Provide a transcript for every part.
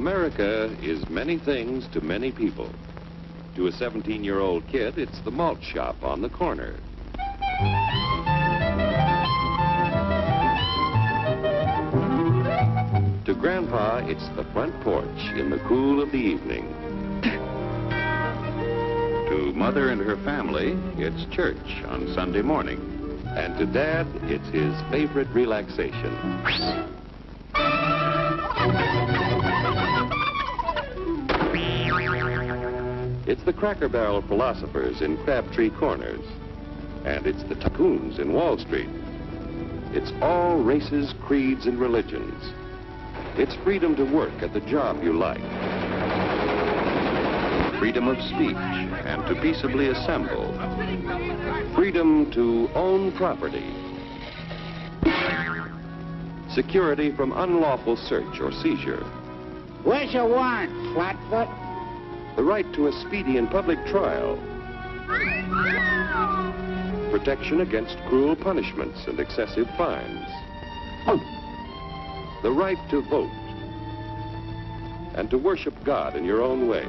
America is many things to many people. To a 17-year-old kid, it's the malt shop on the corner. To Grandpa, it's the front porch in the cool of the evening. To Mother and her family, it's church on Sunday morning. And to Dad, it's his favorite relaxation. It's the Cracker Barrel philosophers in Crabtree Corners. And it's the tycoons in Wall Street. It's all races, creeds, and religions. It's freedom to work at the job you like. Freedom of speech and to peaceably assemble. Freedom to own property. Security from unlawful search or seizure. Where's your warrant, Flatfoot? The right to a speedy and public trial. Protection against cruel punishments and excessive fines. The right to vote. And to worship God in your own way.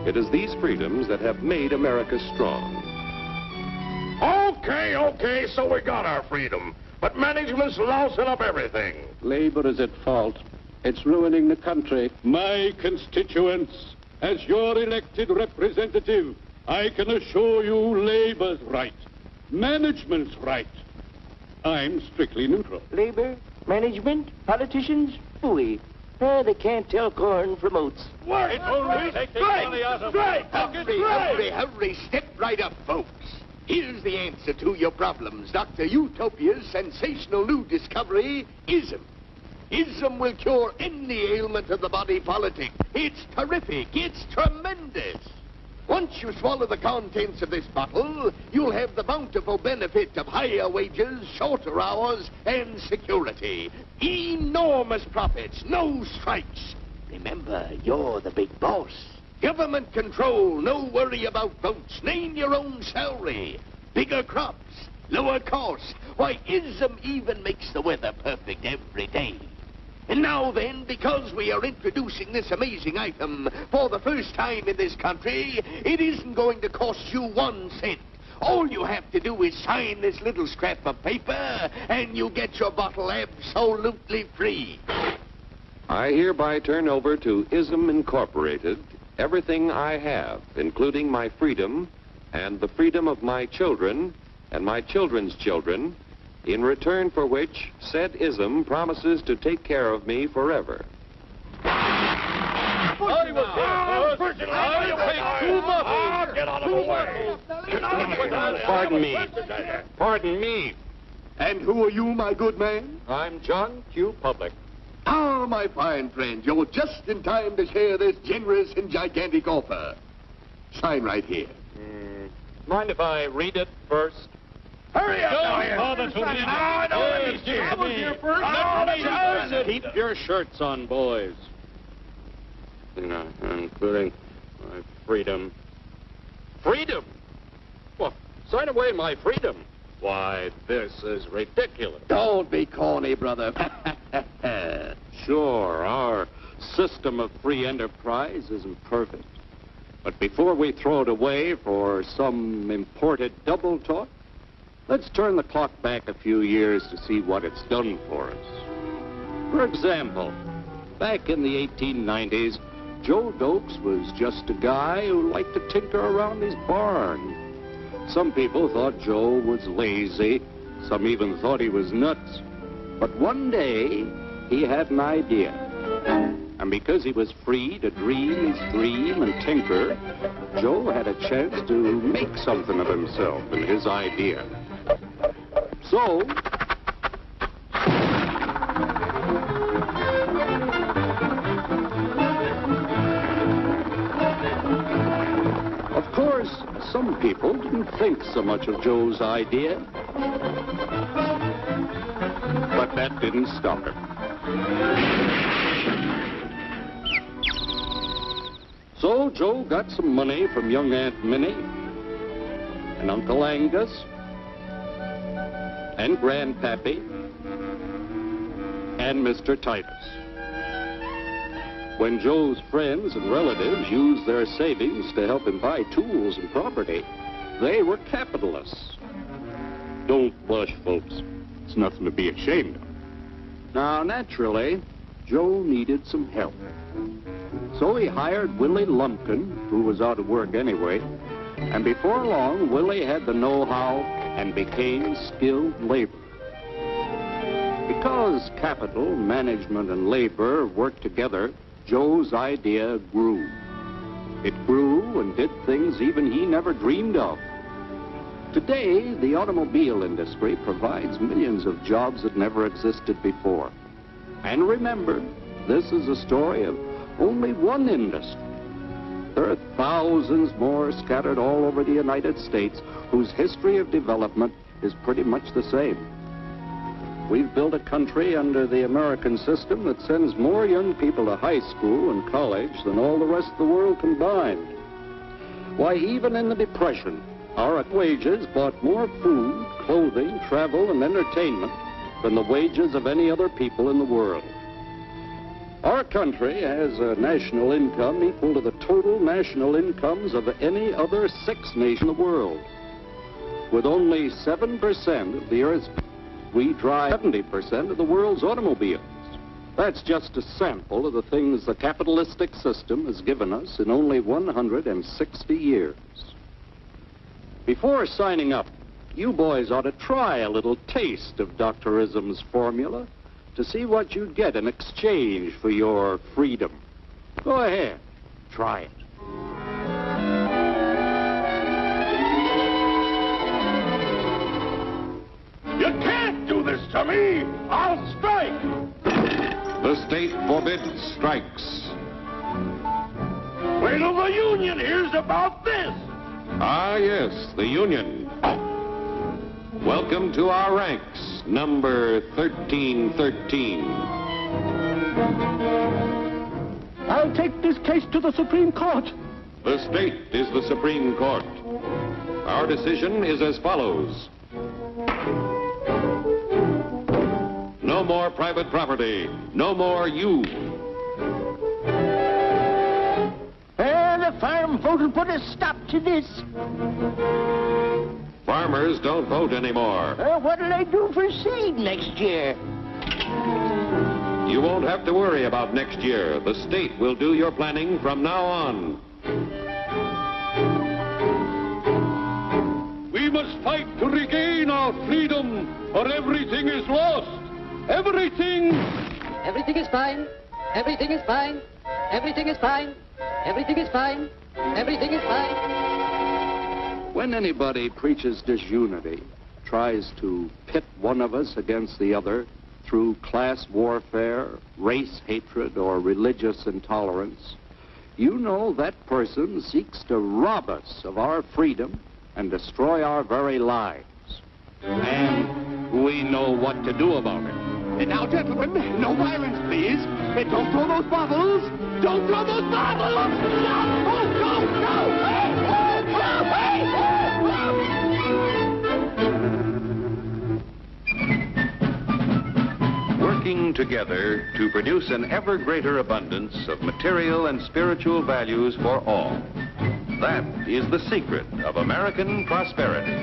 It is these freedoms that have made America strong. Okay, so we got our freedom. But management's lousing up everything. Labor is at fault. It's ruining the country. My constituents, as your elected representative, I can assure you Labor's right, management's right. I'm strictly neutral. Labor, management, politicians, phooey. They can't tell corn from oats. Work! Hurry, step right up, folks. Here's the answer to your problems. Dr. Utopia's sensational new discovery, ism. Ism will cure any ailment of the body politic. It's terrific. It's tremendous. Once you swallow the contents of this bottle, you'll have the bountiful benefit of higher wages, shorter hours, and security. Enormous profits, no strikes. Remember, you're the big boss. Government control, no worry about votes. Name your own salary. Bigger crops, lower costs. Why, ism even makes the weather perfect every day. And now then, because we are introducing this amazing item for the first time in this country, it isn't going to cost you 1 cent. All you have to do is sign this little scrap of paper, and you get your bottle absolutely free. I hereby turn over to ISM Incorporated everything I have, including my freedom and the freedom of my children and my children's children, in return for which said ISM promises to take care of me forever. Get out of the way! Pardon me. And who are you, my good man? I'm John Q. Public. Ah, my fine friend, you're just in time to share this generous and gigantic offer. Sign right here. Mind if I read it first? Hurry up! Keep your shirts on, boys. Including my freedom. Freedom? Well, sign away my freedom. Why, this is ridiculous. Don't be corny, brother. Sure, our system of free enterprise isn't perfect. But before we throw it away for some imported double talk, let's turn the clock back a few years to see what it's done for us. For example, back in the 1890s, Joe Dokes was just a guy who liked to tinker around his barn. Some people thought Joe was lazy. Some even thought he was nuts. But one day, he had an idea. And because he was free to dream his dream and tinker, Joe had a chance to make something of himself and his idea. So, of course, some people didn't think so much of Joe's idea. But that didn't stop him. So Joe got some money from young Aunt Minnie and Uncle Angus and Grandpappy and Mr. Titus. When Joe's friends and relatives used their savings to help him buy tools and property, they were capitalists. Don't blush, folks. It's nothing to be ashamed of. Now, naturally, Joe needed some help. So he hired Willie Lumpkin, who was out of work anyway, and before long, Willie had the know-how and became skilled labor. Because capital, management, and labor worked together, Joe's idea grew. It grew and did things even he never dreamed of. Today, the automobile industry provides millions of jobs that never existed before. And remember, this is a story of only one industry. There are thousands more scattered all over the United States whose history of development is pretty much the same. We've built a country under the American system that sends more young people to high school and college than all the rest of the world combined. Why, even in the Depression, our wages bought more food, clothing, travel, and entertainment than the wages of any other people in the world. Our country has a national income equal to the total national incomes of any other 6 nation in the world. With only 7% of the Earth's people, we drive 70% of the world's automobiles. That's just a sample of the things the capitalistic system has given us in only 160 years. Before signing up, you boys ought to try a little taste of Dr. Ism's formula to see what you'd get in exchange for your freedom. Go ahead, try it. You can't do this to me! I'll strike! The state forbids strikes. Wait till the union hears about this! Ah, yes, the Union. Welcome to our ranks, number 1313. I'll take this case to the Supreme Court. The state is the Supreme Court. Our decision is as follows. No more private property. No more you. The farm vote will put a stop to this. Farmers don't vote anymore. What'll they do for seed next year? You won't have to worry about next year. The state will do your planning from now on. We must fight to regain our freedom, or everything is lost. Everything! Everything is fine. Everything is fine. Everything is fine. Everything is fine. Everything is fine. When anybody preaches disunity, tries to pit one of us against the other through class warfare, race hatred, or religious intolerance, you know that person seeks to rob us of our freedom and destroy our very lives. And we know what to do about it. And now, gentlemen, no violence, please. And don't throw those bottles. Don't throw those bottles! No! Oh, no! No! Hey! Oh, no! Hey! Working together to produce an ever greater abundance of material and spiritual values for all. That is the secret of American prosperity.